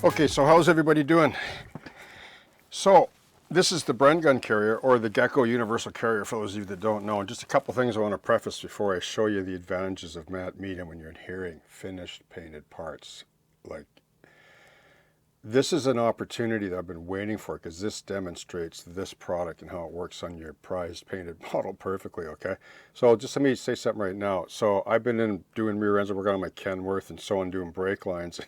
Okay, so how's everybody doing? So this is the Bren gun carrier, or the Gecko universal carrier for those of you that don't know. And just a couple things I want to preface before I show you the advantages of matte medium when you're adhering finished painted parts. Like, this is an opportunity that I've been waiting for, because this demonstrates this product and how it works on your prized painted model perfectly, okay? So just let me say something right now. So I've been doing rear ends, working on my Kenworth and so on, doing brake lines.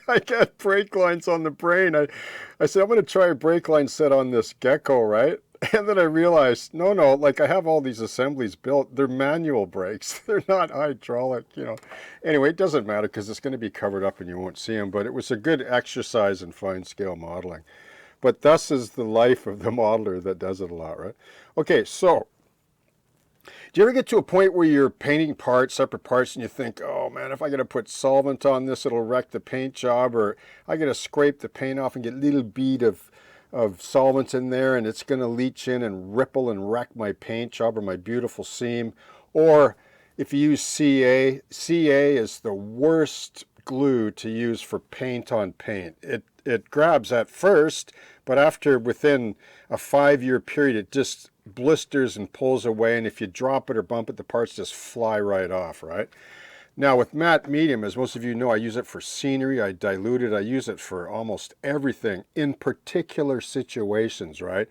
I got brake lines on the brain. I said, I'm going to try a brake line set on this Gecko, right? And then I realized, no, like I have all these assemblies built. They're manual brakes. They're not hydraulic, you know. Anyway, it doesn't matter because it's going to be covered up and you won't see them. But it was a good exercise in fine scale modeling. But thus is the life of the modeler that does it a lot, right? Okay, so do you ever get to a point where you're painting parts, separate parts, and you think, oh man, if I got to put solvent on this, it'll wreck the paint job, or I got to scrape the paint off and get a little bead of solvent in there and it's going to leach in and ripple and wreck my paint job or my beautiful seam. Or if you use CA is the worst glue to use for paint on paint. It grabs at first, but within a 5-year period, it just blisters and pulls away, and if you drop it or bump it, the parts just fly right off, right? Now with matte medium, as most of you know, I use it for scenery, I dilute it, I use it for almost everything in particular situations, right?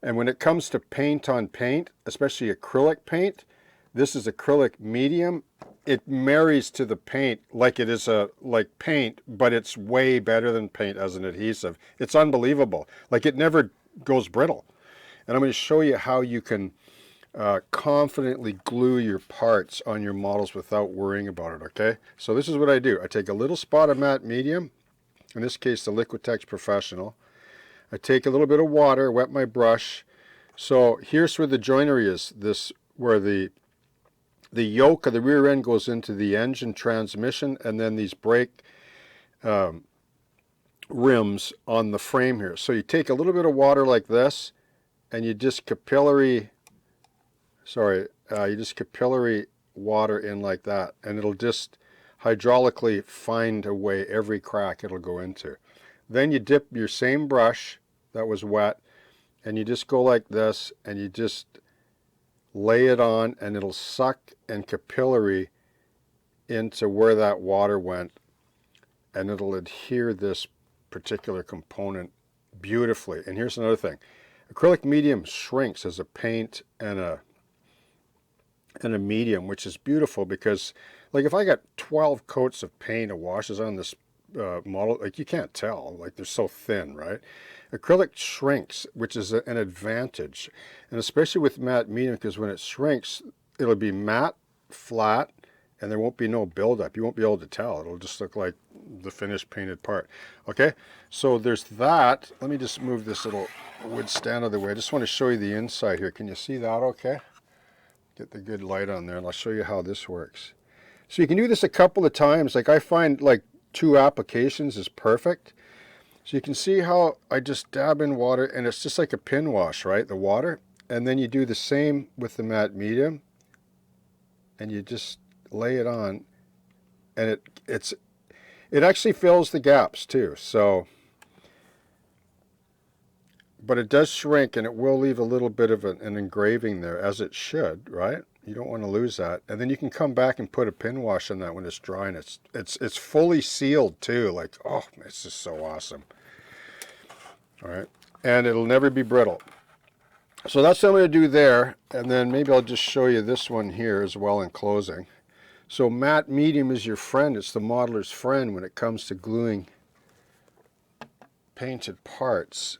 And when it comes to paint on paint, especially acrylic paint, this is acrylic medium. It marries to the paint like it is like paint, but it's way better than paint as an adhesive. It's unbelievable. Like, it never goes brittle. And I'm going to show you how you can confidently glue your parts on your models without worrying about it, okay? So this is what I do. I take a little spot of matte medium, in this case the Liquitex Professional. I take a little bit of water, wet my brush. So here's where the joinery is, where the yoke of the rear end goes into the engine transmission, and then these brake rims on the frame here. So you take a little bit of water like this, and you just capillary water in like that, and it'll just hydraulically find a way every crack it'll go into. Then you dip your same brush that was wet, and you just go like this, and you just lay it on, and it'll suck and capillary into where that water went, and it'll adhere this particular component beautifully. And here's another thing. Acrylic medium shrinks as a paint and a medium, which is beautiful, because like if I got 12 coats of paint or washes on this model, like, you can't tell, like, they're so thin, right? Acrylic shrinks, which is an advantage, and especially with matte medium, because when it shrinks, it'll be matte, flat, and there won't be no buildup. You won't be able to tell. It'll just look like the finished painted part. Okay, so there's that. Let me just move this little wood stand out of the way. I just want to show you the inside here. Can you see that okay? Get the good light on there, and I'll show you how this works. So you can do this a couple of times. Like, I find like 2 applications is perfect. So you can see how I just dab in water, and it's just like a pin wash, right? The water. And then you do the same with the matte medium, and you just lay it on, and it actually fills the gaps too. So, but it does shrink, and it will leave a little bit of an engraving there, as it should, right? You don't want to lose that. And then you can come back and put a pin wash on that when it's dry, and it's fully sealed too. Like, oh, it's just so awesome. All right, and it'll never be brittle. So that's what I'm going to do there, and then maybe I'll just show you this one here as well in closing. So matte medium is your friend. It's the modeler's friend when it comes to gluing painted parts,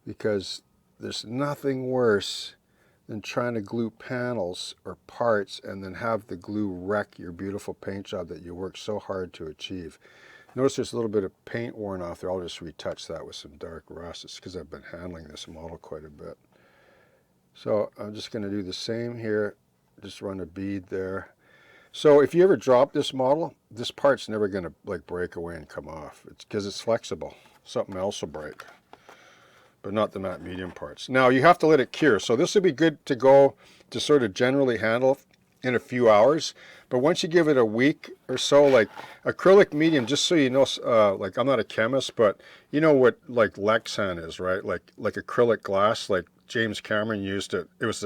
because there's nothing worse than trying to glue panels or parts and then have the glue wreck your beautiful paint job that you worked so hard to achieve. Notice there's a little bit of paint worn off there. I'll just retouch that with some dark rust. It's because I've been handling this model quite a bit. So I'm just going to do the same here. Just run a bead there. So if you ever drop this model, this part's never going to like break away and come off. It's because it's flexible. Something else will break, but not the matte medium parts. Now you have to let it cure. So this would be good to go to sort of generally handle in a few hours. But once you give it a week or so, like acrylic medium, just so you know, like I'm not a chemist, but you know what like Lexan is, right? Like acrylic glass, like James Cameron used it. It was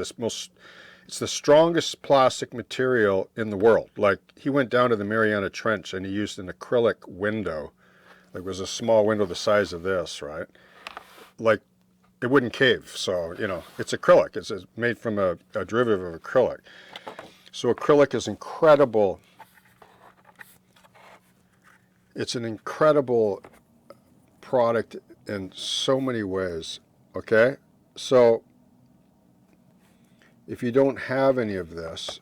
it's the strongest plastic material in the world. Like he went down to the Mariana Trench and he used an acrylic window. Like it was a small window the size of this, right? Like it wouldn't cave. So, you know, it's acrylic. It's made from a derivative of acrylic. So acrylic is incredible. It's an incredible product in so many ways, okay? So if you don't have any of this,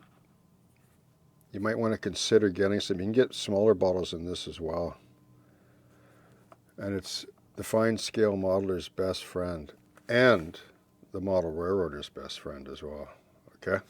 you might want to consider getting some. You can get smaller bottles in this as well. And it's the fine scale modeler's best friend and the model railroader's best friend as well, okay?